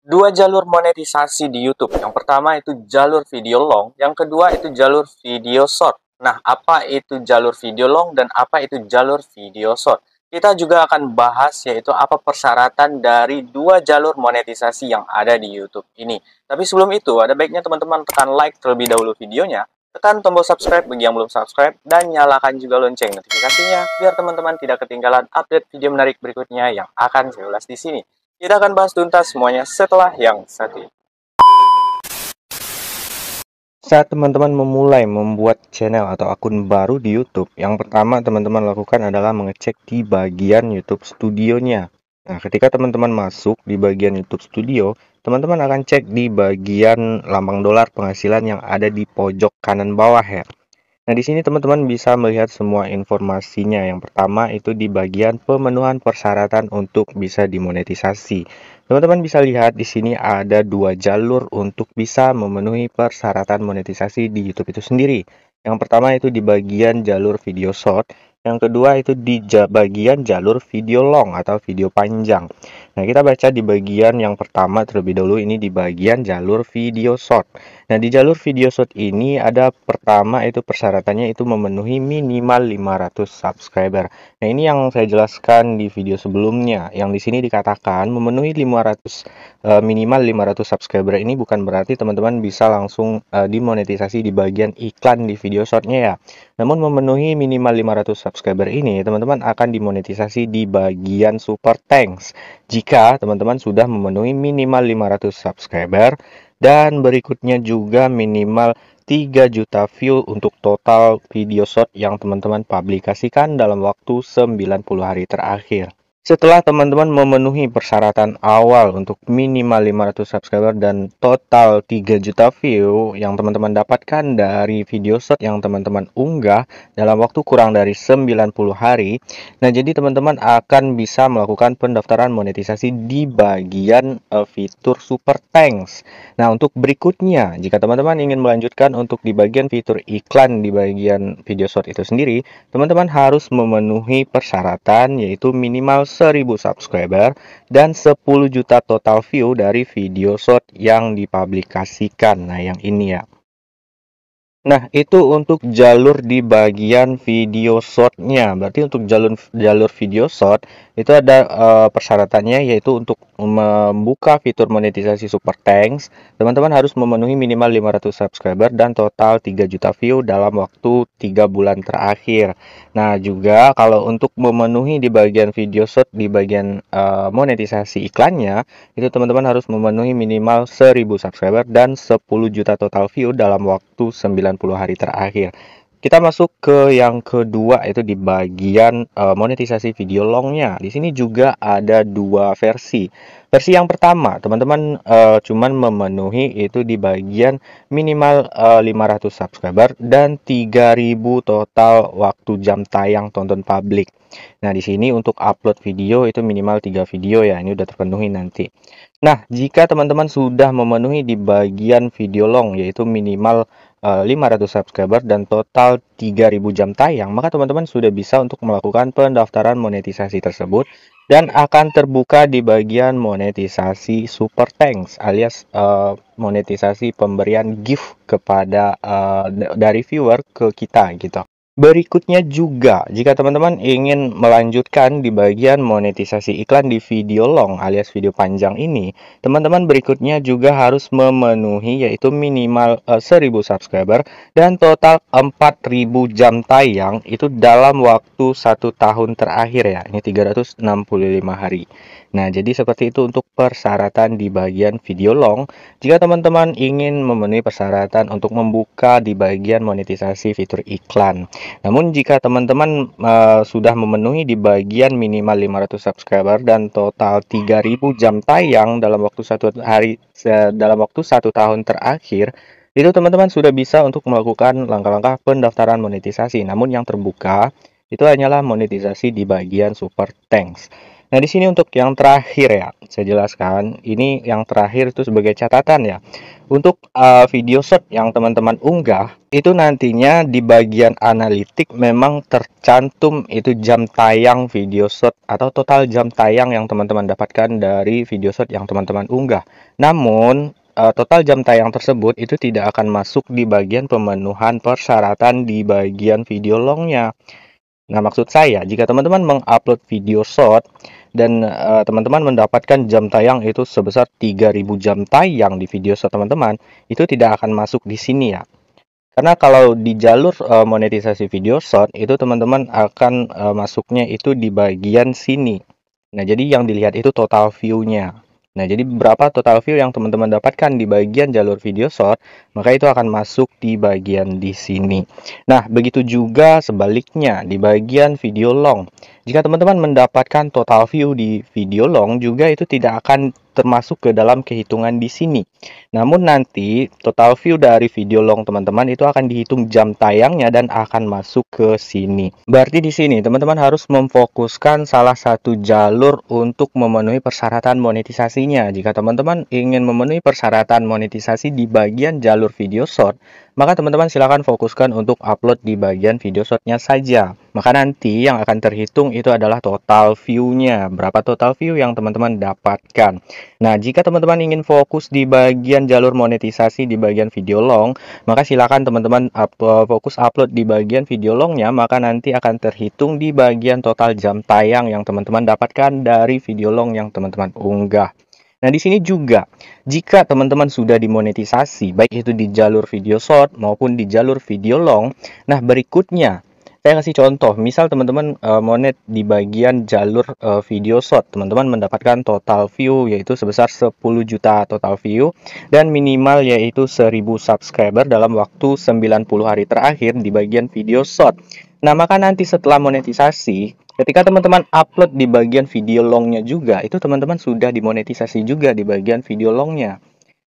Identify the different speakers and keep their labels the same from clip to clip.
Speaker 1: Dua jalur monetisasi di YouTube. Yang pertama itu jalur video long, yang kedua itu jalur video short. Nah, apa itu jalur video long dan apa itu jalur video short? Kita juga akan bahas yaitu apa persyaratan dari dua jalur monetisasi yang ada di YouTube ini. Tapi sebelum itu, ada baiknya teman-teman tekan like terlebih dahulu videonya, tekan tombol subscribe bagi yang belum subscribe, dan nyalakan juga lonceng notifikasinya biar teman-teman tidak ketinggalan update video menarik berikutnya yang akan saya ulas di sini. Kita akan bahas tuntas semuanya setelah yang satu ini. Saat teman-teman memulai membuat channel atau akun baru di YouTube, yang pertama teman-teman lakukan adalah mengecek di bagian YouTube Studionya. Nah, ketika teman-teman masuk di bagian YouTube Studio, teman-teman akan cek di bagian lambang dolar penghasilan yang ada di pojok kanan bawah ya. Nah, di sini teman-teman bisa melihat semua informasinya. Yang pertama itu di bagian pemenuhan persyaratan untuk bisa dimonetisasi. Teman-teman bisa lihat di sini ada dua jalur untuk bisa memenuhi persyaratan monetisasi di YouTube itu sendiri. Yang pertama itu di bagian jalur video short, yang kedua itu di bagian jalur video long atau video panjang. Nah, kita baca di bagian yang pertama terlebih dahulu, ini di bagian jalur video short. Nah, di jalur video short ini ada pertama itu persyaratannya itu memenuhi minimal 500 subscriber. Nah, ini yang saya jelaskan di video sebelumnya. Yang di sini dikatakan memenuhi 500 minimal 500 subscriber ini bukan berarti teman-teman bisa langsung dimonetisasi di bagian iklan di video shortnya ya. Namun memenuhi minimal 500 subscriber ini teman-teman akan dimonetisasi di bagian super thanks jika teman-teman sudah memenuhi minimal 500 subscriber. Dan berikutnya juga minimal 3 juta view untuk total video short yang teman-teman publikasikan dalam waktu 90 hari terakhir. Setelah teman-teman memenuhi persyaratan awal untuk minimal 500 subscriber dan total 3 juta view yang teman-teman dapatkan dari video short yang teman-teman unggah dalam waktu kurang dari 90 hari. Nah, jadi teman-teman akan bisa melakukan pendaftaran monetisasi di bagian fitur Super Thanks. Nah, untuk berikutnya, jika teman-teman ingin melanjutkan untuk di bagian fitur iklan di bagian video short itu sendiri, teman-teman harus memenuhi persyaratan yaitu minimal 1000 subscriber dan 10 juta total view dari video short yang dipublikasikan. Nah, yang ini ya. Nah, itu untuk jalur di bagian video short-nya. Berarti untuk jalur video short itu ada persyaratannya, yaitu untuk membuka fitur monetisasi Super Thanks, teman-teman harus memenuhi minimal 500 subscriber dan total 3 juta view dalam waktu 3 bulan terakhir. Nah, juga kalau untuk memenuhi di bagian video short di bagian monetisasi iklannya, itu teman-teman harus memenuhi minimal 1000 subscriber dan 10 juta total view dalam waktu 90 hari terakhir. Kita masuk ke yang kedua, itu di bagian monetisasi video longnya. Di sini juga ada dua versi. Versi yang pertama, teman-teman cuman memenuhi itu di bagian minimal 500 subscriber dan 3000 total waktu jam tayang tonton publik. Nah, di sini untuk upload video itu minimal 3 video ya. Ini udah terpenuhi nanti. Nah, jika teman-teman sudah memenuhi di bagian video long yaitu minimal 500 subscriber dan total 3000 jam tayang, maka teman-teman sudah bisa untuk melakukan pendaftaran monetisasi tersebut dan akan terbuka di bagian monetisasi Super Thanks alias monetisasi pemberian gift kepada dari viewer ke kita gitu. Berikutnya juga, jika teman-teman ingin melanjutkan di bagian monetisasi iklan di video long alias video panjang ini, teman-teman berikutnya juga harus memenuhi yaitu minimal 1000 subscriber dan total 4000 jam tayang itu dalam waktu 1 tahun terakhir ya, ini 365 hari. Nah, jadi seperti itu untuk persyaratan di bagian video long. Jika teman-teman ingin memenuhi persyaratan untuk membuka di bagian monetisasi fitur iklan. Namun jika teman-teman sudah memenuhi di bagian minimal 500 subscriber dan total 3000 jam tayang dalam waktu 1 tahun terakhir, itu teman-teman sudah bisa untuk melakukan langkah-langkah pendaftaran monetisasi. Namun yang terbuka itu hanyalah monetisasi di bagian Super Thanks. Nah, di sini untuk yang terakhir ya, saya jelaskan. Ini yang terakhir itu sebagai catatan ya. Untuk video short yang teman-teman unggah, itu nantinya di bagian analitik memang tercantum itu jam tayang video short atau total jam tayang yang teman-teman dapatkan dari video short yang teman-teman unggah. Namun, total jam tayang tersebut itu tidak akan masuk di bagian pemenuhan persyaratan di bagian video longnya. Nah, maksud saya, jika teman-teman mengupload video short dan teman-teman mendapatkan jam tayang itu sebesar 3000 jam tayang di video short teman-teman, itu tidak akan masuk di sini ya. Karena kalau di jalur monetisasi video short itu teman-teman akan masuknya itu di bagian sini. Nah, jadi yang dilihat itu total view-nya. Nah, jadi berapa total view yang teman-teman dapatkan di bagian jalur video short, maka itu akan masuk di bagian di sini. Nah, begitu juga sebaliknya di bagian video long. Jika teman-teman mendapatkan total view di video long juga itu tidak akan termasuk ke dalam kehitungan di sini. Namun nanti total view dari video long teman-teman itu akan dihitung jam tayangnya dan akan masuk ke sini. Berarti di sini teman-teman harus memfokuskan salah satu jalur untuk memenuhi persyaratan monetisasinya. Jika teman-teman ingin memenuhi persyaratan monetisasi di bagian jalur video short, maka teman-teman silakan fokuskan untuk upload di bagian video shortnya saja. Maka nanti yang akan terhitung itu adalah total view-nya. Berapa total view yang teman-teman dapatkan. Nah, jika teman-teman ingin fokus di bagian jalur monetisasi di bagian video long, maka silakan teman-teman fokus upload di bagian video longnya, maka nanti akan terhitung di bagian total jam tayang yang teman-teman dapatkan dari video long yang teman-teman unggah. Nah, di sini juga, jika teman-teman sudah dimonetisasi, baik itu di jalur video short maupun di jalur video long, nah berikutnya, saya kasih contoh, misal teman-teman monet di bagian jalur video short, teman-teman mendapatkan total view yaitu sebesar 10 juta total view, dan minimal yaitu 1000 subscriber dalam waktu 90 hari terakhir di bagian video short. Nah, maka nanti setelah monetisasi, ketika teman-teman upload di bagian video longnya juga, itu teman-teman sudah dimonetisasi juga di bagian video longnya.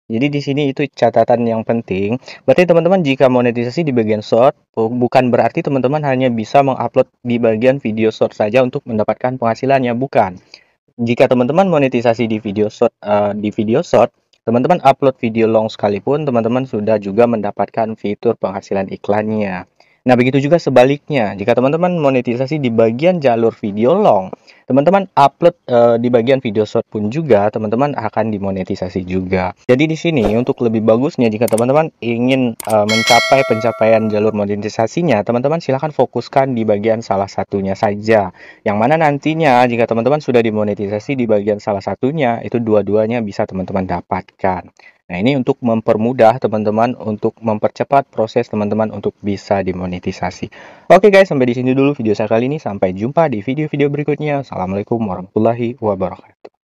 Speaker 1: Jadi di sini itu catatan yang penting. Berarti teman-teman jika monetisasi di bagian short, bukan berarti teman-teman hanya bisa mengupload di bagian video short saja untuk mendapatkan penghasilannya, bukan. Jika teman-teman monetisasi di video short, teman-teman upload video long sekalipun, teman-teman sudah juga mendapatkan fitur penghasilan iklannya. Nah, begitu juga sebaliknya. Jika teman-teman monetisasi di bagian jalur video long, teman-teman upload di bagian video short pun juga, teman-teman akan dimonetisasi juga. Jadi di sini untuk lebih bagusnya, jika teman-teman ingin mencapai pencapaian jalur monetisasinya, teman-teman silahkan fokuskan di bagian salah satunya saja. Yang mana nantinya jika teman-teman sudah dimonetisasi di bagian salah satunya, itu dua-duanya bisa teman-teman dapatkan. Nah, ini untuk mempermudah teman-teman untuk mempercepat proses teman-teman untuk bisa dimonetisasi. Oke guys, sampai di sini dulu video saya kali ini. Sampai jumpa di video-video berikutnya. Assalamualaikum warahmatullahi wabarakatuh.